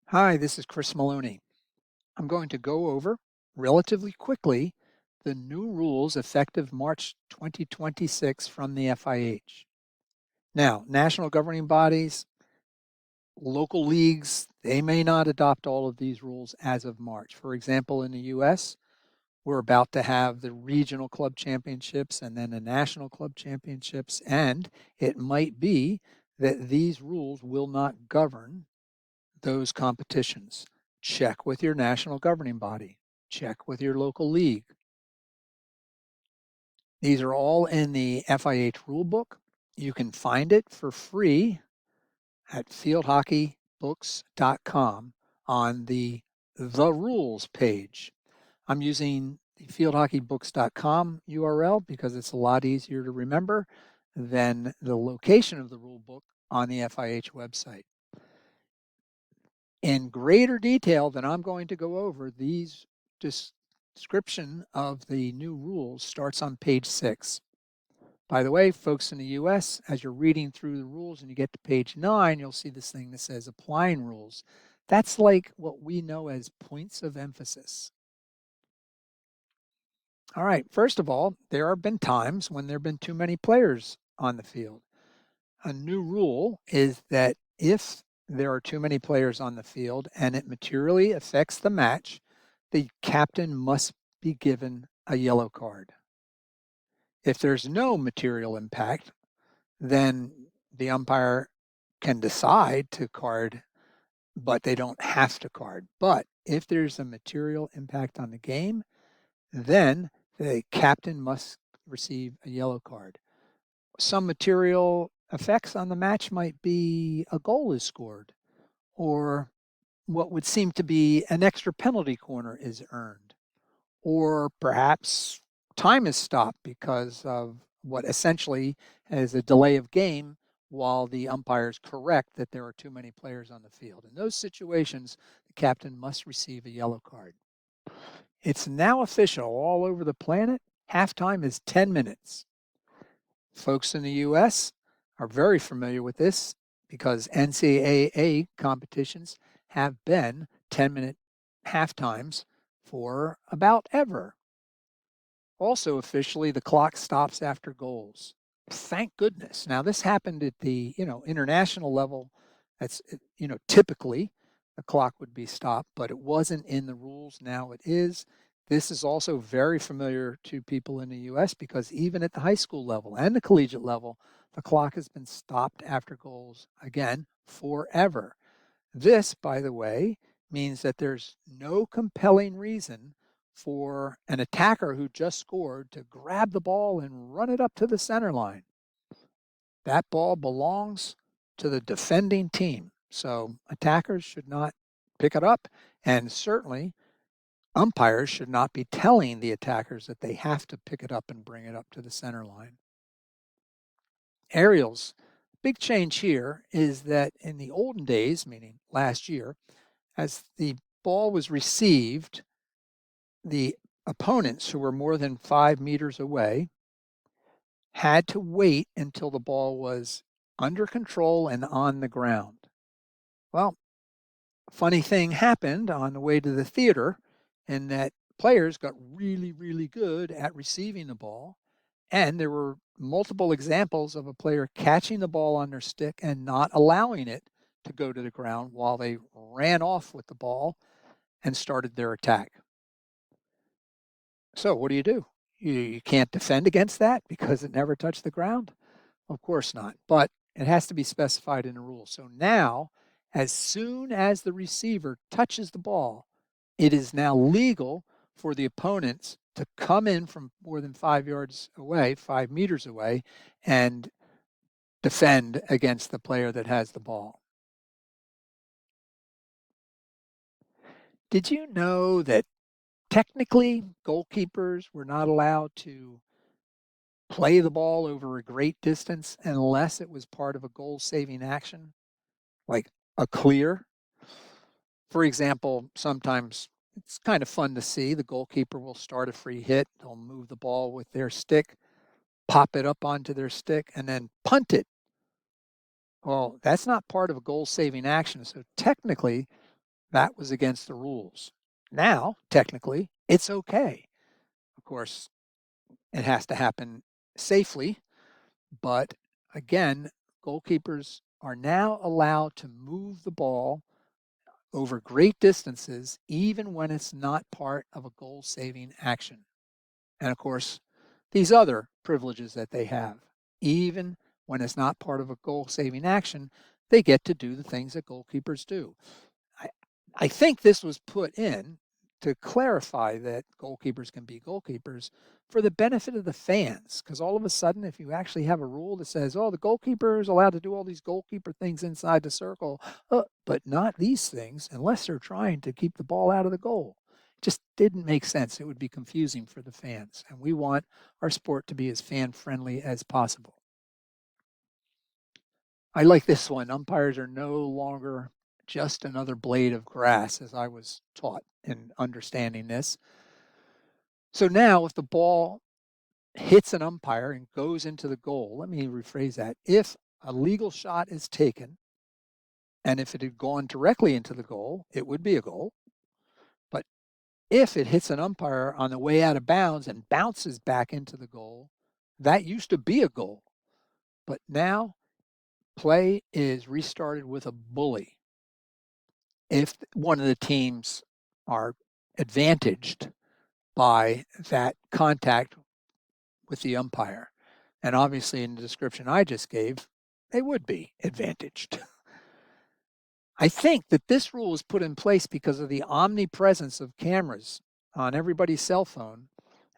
Hi, this is Chris Maloney. I'm going to go over relatively quickly the new rules effective March 2026 from the FIH. Now, national governing bodies, local leagues, they may not adopt all of these rules as of March. For example, in the US, we're about to have the regional club championships and then the national club championships, and it might be that these rules will not govern those competitions. Check with your national governing body. Check with your local league. These are all in the FIH rulebook. You can find it for free at fieldhockeybooks.com on the Rules page. I'm using the fieldhockeybooks.com URL because it's a lot easier to remember than the location of the rule book on the FIH website. In greater detail than I'm going to go over, these description of the new rules starts on page 6. By the way, folks in the US, as you're reading through the rules and you get to page 9, you'll see this thing that says applying rules. That's like what we know as points of emphasis. All right, first of all, there have been times when there have been too many players on the field. A new rule is that if there are too many players on the field and it materially affects the match, the captain must be given a yellow card. If there's no material impact, then the umpire can decide to card, but they don't have to card. But if there's a material impact on the game, then the captain must receive a yellow card. Some material effects on the match might be a goal is scored, or what would seem to be an extra penalty corner is earned, or perhaps time is stopped because of what essentially is a delay of game while the umpires correct that there are too many players on the field. In those situations, the captain must receive a yellow card. It's now official all over the planet. Halftime is 10 minutes. Folks in the US are very familiar with this because NCAA competitions have been 10-minute halftimes for about ever. Also, officially, the clock stops after goals. Thank goodness. Now, this happened at the international level. That's typically the clock would be stopped, but it wasn't in the rules. Now it is. This is also very familiar to people in the US because even at the high school level and the collegiate level, the clock has been stopped after goals again forever. This, by the way, means that there's no compelling reason for an attacker who just scored to grab the ball and run it up to the center line. That ball belongs to the defending team. So attackers should not pick it up, and certainly umpires should not be telling the attackers that they have to pick it up and bring it up to the center line. Aerials. Big change here is that in the olden days, meaning last year, as the ball was received, the opponents who were more than 5 meters away had to wait until the ball was under control and on the ground. Well, a funny thing happened on the way to the theater in that players got really, really good at receiving the ball. And there were multiple examples of a player catching the ball on their stick and not allowing it to go to the ground while they ran off with the ball and started their attack. So what do? You can't defend against that because it never touched the ground? Of course not, but it has to be specified in the rules. So now, as soon as the receiver touches the ball, it is now legal for the opponents to come in from more than 5 yards away, 5 meters away, and defend against the player that has the ball. Did you know that technically goalkeepers were not allowed to play the ball over a great distance unless it was part of a goal saving action, like a clear? For example, sometimes it's kind of fun to see the goalkeeper will start a free hit. They'll move the ball with their stick, pop it up onto their stick, and then punt it. Well, that's not part of a goal saving action. So technically, that was against the rules. Now, technically, it's okay. Of course, it has to happen safely, but again, goalkeepers are now allowed to move the ball over great distances, even when it's not part of a goal saving action. And of course, these other privileges that they have, even when it's not part of a goal saving action, they get to do the things that goalkeepers do. I, I think this was put in to clarify that goalkeepers can be goalkeepers for the benefit of the fans. Because all of a sudden, if you actually have a rule that says, oh, the goalkeeper is allowed to do all these goalkeeper things inside the circle, but not these things unless they're trying to keep the ball out of the goal. It just didn't make sense. It would be confusing for the fans. And we want our sport to be as fan friendly as possible. I like this one. Umpires are no longer just another blade of grass, as I was taught in understanding this. So now, if the ball hits an umpire and goes into the goal, let me rephrase that. If a legal shot is taken, and if it had gone directly into the goal, it would be a goal. But if it hits an umpire on the way out of bounds and bounces back into the goal, that used to be a goal. But now play is restarted with a bully. If one of the teams are advantaged by that contact with the umpire, and obviously in the description I just gave, they would be advantaged. I think that this rule was put in place because of the omnipresence of cameras on everybody's cell phone.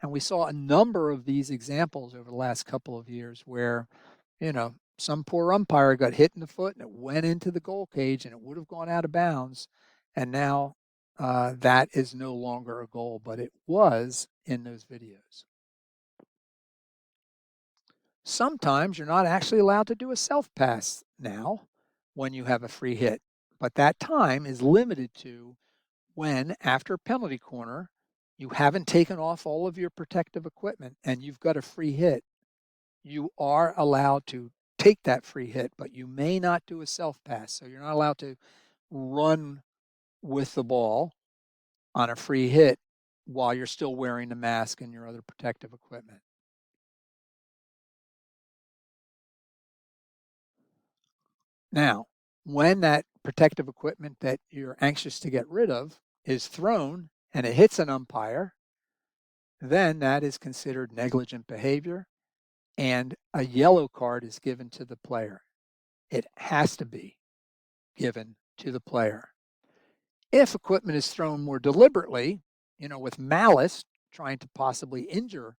And we saw a number of these examples over the last couple of years where, some poor umpire got hit in the foot and it went into the goal cage and it would have gone out of bounds. And now that is no longer a goal, but it was in those videos. Sometimes you're not actually allowed to do a self pass now when you have a free hit, but that time is limited to when, after penalty corner, you haven't taken off all of your protective equipment and you've got a free hit. You are allowed to take that free hit, but you may not do a self pass. So you're not allowed to run with the ball on a free hit while you're still wearing the mask and your other protective equipment. Now, when that protective equipment that you're anxious to get rid of is thrown and it hits an umpire, then that is considered negligent behavior and a yellow card is given to the player. It has to be given to the player. If equipment is thrown more deliberately, with malice, trying to possibly injure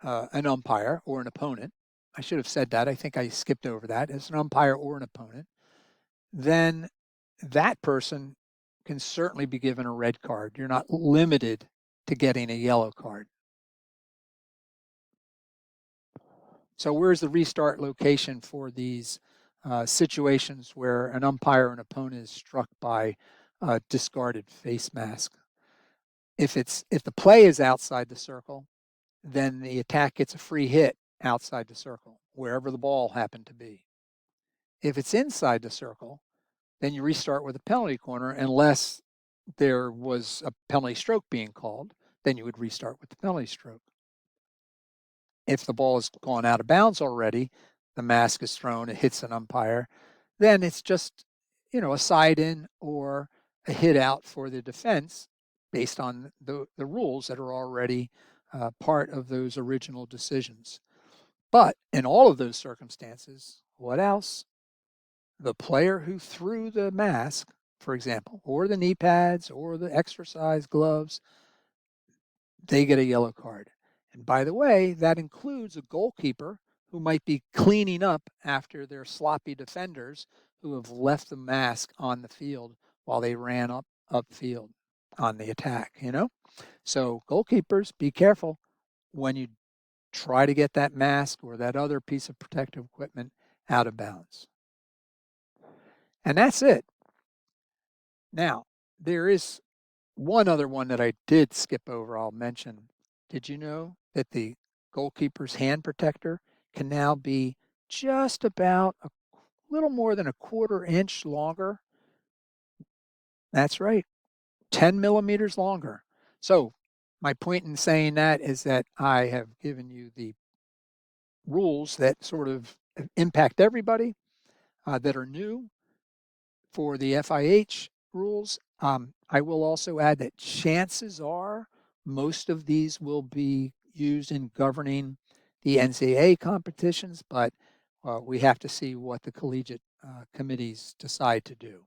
an umpire or an opponent, I should have said that. I think I skipped over that. As an umpire or an opponent, then that person can certainly be given a red card. You're not limited to getting a yellow card. So where's the restart location for these situations where an umpire or an opponent is struck by a discarded face mask? If the play is outside the circle, then the attack gets a free hit outside the circle, wherever the ball happened to be. If it's inside the circle, then you restart with a penalty corner unless there was a penalty stroke being called, then you would restart with the penalty stroke. If the ball has gone out of bounds already, the mask is thrown, it hits an umpire, then it's just, a side in or a hit out for the defense based on the rules that are already part of those original decisions. But in all of those circumstances, what else? The player who threw the mask, for example, or the knee pads or the exercise gloves, they get a yellow card. And by the way, that includes a goalkeeper who might be cleaning up after their sloppy defenders who have left the mask on the field while they ran upfield on the attack, So goalkeepers, be careful when you try to get that mask or that other piece of protective equipment out of bounds. And that's it. Now, there is one other one that I did skip over, I'll mention. Did you know that the goalkeeper's hand protector can now be just about a little more than a 1/4 inch longer That's right. 10 millimeters longer. So my point in saying that is that I have given you the rules that sort of impact everybody that are new for the FIH rules. I will also add that chances are most of these will be used in governing the NCAA competitions, but we have to see what the collegiate committees decide to do.